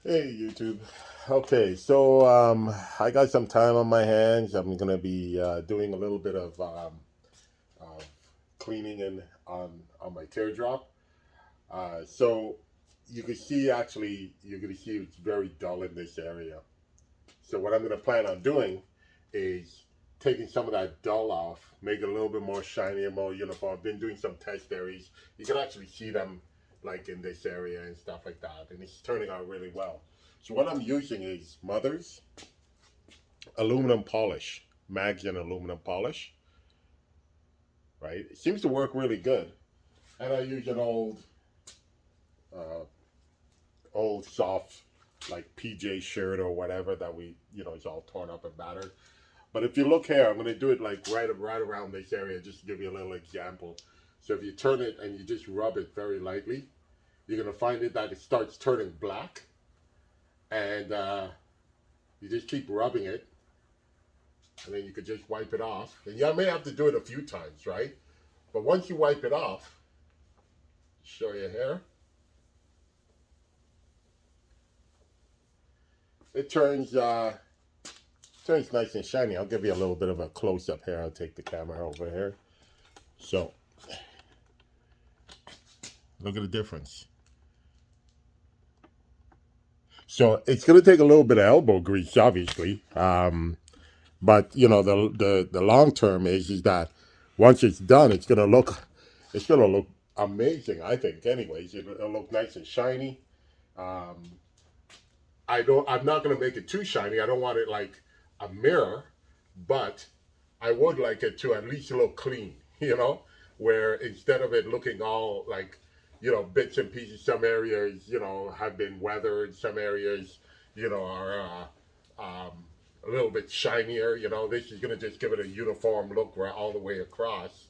Hey YouTube. Okay, so I got some time on my hands. I'm gonna be doing a little bit of cleaning in on my teardrop. So you can see actually you're gonna see it's very dull in this area. So what I'm gonna plan on doing is taking some of that dull off, make it a little bit more shiny and more uniform. I've been doing some test areas. You can actually see them like in this area and stuff like that, and it's turning out really well. So what I'm using is Mother's aluminum polish, mags and aluminum polish, right? It seems to work really good. And I use an uh, old soft like PJ shirt or whatever that it's all torn up and battered. But if you look here, I'm going to do it like right around this area, just to give you a little example. So if you turn it and you just rub it very lightly, you're going to find it that it starts turning black, and you just keep rubbing it, and then you could just wipe it off. And you may have to do it a few times, right? But once you wipe it off, show you here, it turns nice and shiny. I'll give you a little bit of a close up here. I'll take the camera over here. So look at the difference. So it's going to take a little bit of elbow grease, obviously. But the long term is that once it's done, it's gonna look amazing. I think, anyways, it'll look nice and shiny. Um, I'm not gonna make it too shiny. I don't want it like a mirror, but I would like it to at least look clean. Where instead of it looking all like, bits and pieces, some areas, have been weathered, some areas, are a little bit shinier. This is going to just give it a uniform look right all the way across,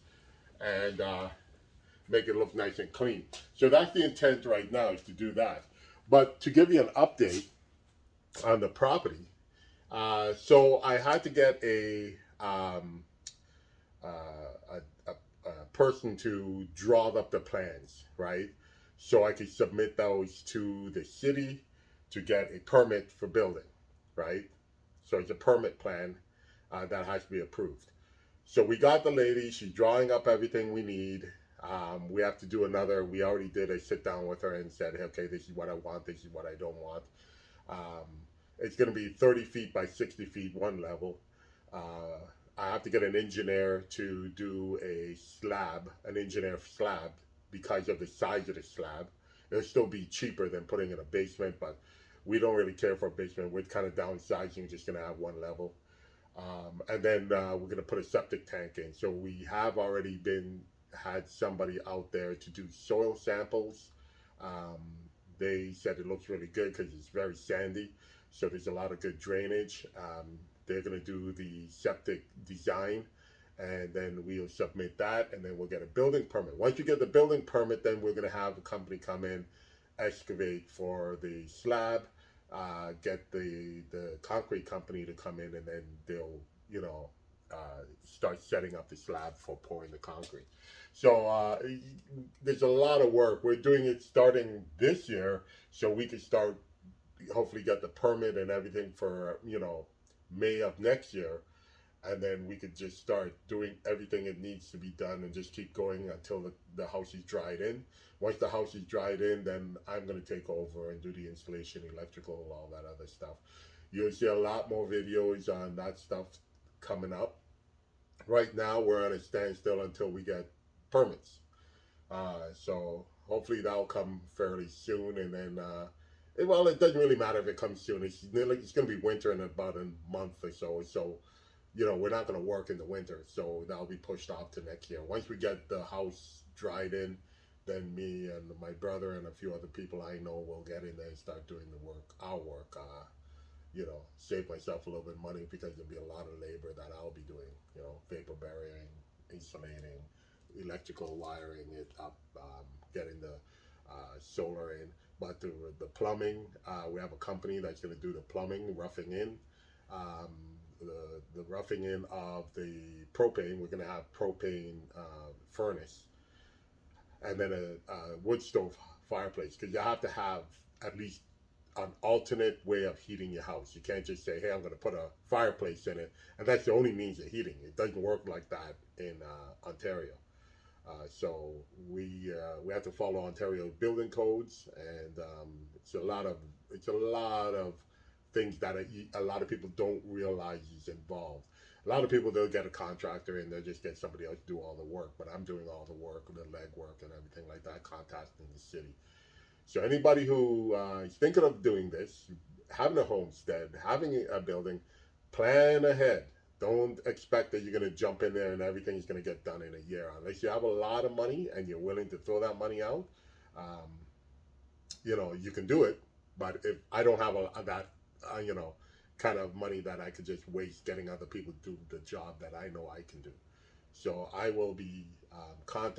and make it look nice and clean. So that's the intent right now, is to do that. But to give you an update on the property, so I had to get uh, a person to draw up the plans, right? So I could submit those to the city to get a permit for building, right? So it's a permit plan that has to be approved. So we got the lady, she's drawing up everything we need. We have to do we already did a sit down with her and said, hey, okay, this is what I want, this is what I don't want. Um, it's going to be 30 feet by 60 feet, one level. Uh, I have to get an engineer to do an engineer slab, because of the size of the slab. It'll still be cheaper than putting in a basement, but we don't really care for a basement. We're kind of downsizing, just going to have one level. And then we're going to put a septic tank in. So we have already had somebody out there to do soil samples. Um, they said it looks really good because it's very sandy. So there's a lot of good drainage. They're going to do the septic design, and then we'll submit that, and then we'll get a building permit. Once you get the building permit, then we're going to have a company come in, excavate for the slab, get the concrete company to come in, and then they'll start setting up the slab for pouring the concrete. So there's a lot of work. We're doing it starting this year, so we can start, hopefully get the permit and everything for May of next year, and then we could just start doing everything it needs to be done and just keep going until the house is dried in. Once the house is dried in, then I'm going to take over and do the installation, electrical, all that other stuff. You'll see a lot more videos on that stuff coming up. Right now, we're on a standstill until we get permits. So hopefully that'll come fairly soon, and then well, it doesn't really matter if it comes soon. It's going to be winter in about a month or so. So we're not going to work in the winter, so that'll be pushed off to next year. Once we get the house dried in, then me and my brother and a few other people I know will get in there and start doing our work. Save myself a little bit of money, because there'll be a lot of labor that I'll be doing. Vapor burying, insulating, electrical wiring it up, getting the solar in. But the plumbing, we have a company that's going to do the plumbing, roughing in. Um, the roughing in of the propane, we're going to have propane furnace, and then a wood stove fireplace, because you have to have at least an alternate way of heating your house. You can't just say, "Hey, I'm going to put a fireplace in it," and that's the only means of heating. It doesn't work like that in Ontario. So we have to follow Ontario building codes, and it's a lot of things that a lot of people don't realize is involved. A lot of people, they'll get a contractor and they'll just get somebody else to do all the work, but I'm doing all the work, the leg work, and everything like that, contacting the city. So anybody who is thinking of doing this, having a homestead, having a building, plan ahead. Don't expect that you're going to jump in there and everything's going to get done in a year. Unless you have a lot of money and you're willing to throw that money out, um, you can do it. But if I don't have that, kind of money that I could just waste getting other people to do the job that I know I can do. So I will be.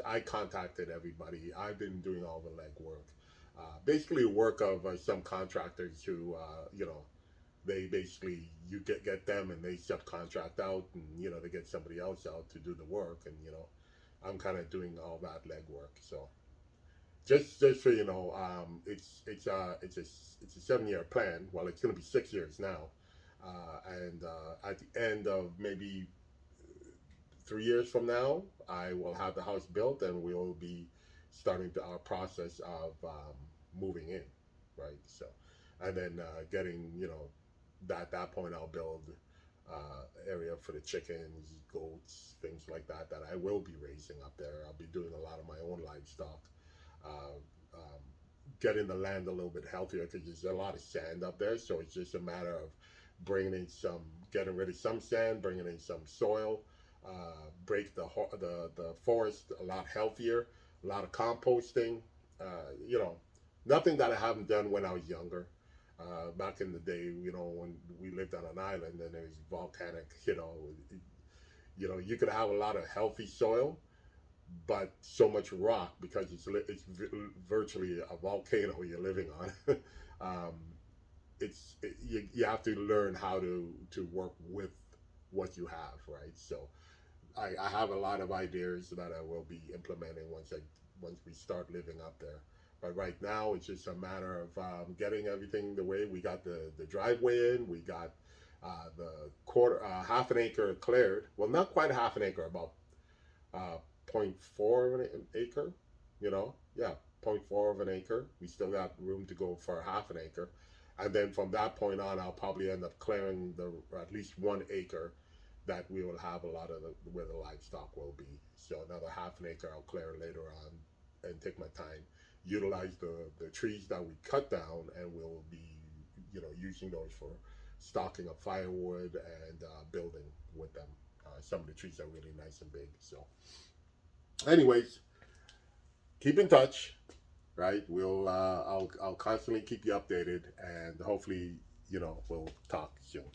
I contacted everybody. I've been doing all the legwork. Basically, work of some contractors who, they basically you get them and they subcontract out, and they get somebody else out to do the work, and I'm kind of doing all that legwork. So just so you know, it's a 7 year plan. Well, it's going to be 6 years now, and at the end of maybe 3 years from now, I will have the house built, and we'll be starting our process of moving in, right? So, and then getting, that point, I'll build area for the chickens, goats, things like that I will be raising up there. I'll be doing a lot of my own livestock. Uh, um, Getting the land a little bit healthier because there's a lot of sand up there. So it's just a matter of bringing in getting rid of some sand, bringing in some soil, break the forest a lot healthier, a lot of composting. You know, Nothing that I haven't done when I was younger. Back in the day, when we lived on an island and there was volcanic, you could have a lot of healthy soil, but so much rock because virtually a volcano you're living on. um, you have to learn how to work with what you have, right? So I have a lot of ideas that I will be implementing once we start living up there. But right now, it's just a matter of getting everything the way we got the driveway in. We got the half an acre cleared. Well, not quite half an acre, about uh, zero point 0.4 of an acre. Yeah, zero point 0.4 of an acre. We still got room to go for half an acre, and then from that point on, I'll probably end up clearing at least 1 acre that we will have a lot of where the livestock will be. So another half an acre I'll clear later on and take my time, utilize the trees that we cut down, and we'll be using those for stocking of firewood and building with them. Some of the trees are really nice and big. So, anyways, keep in touch, right? I'll constantly keep you updated, and hopefully we'll talk soon.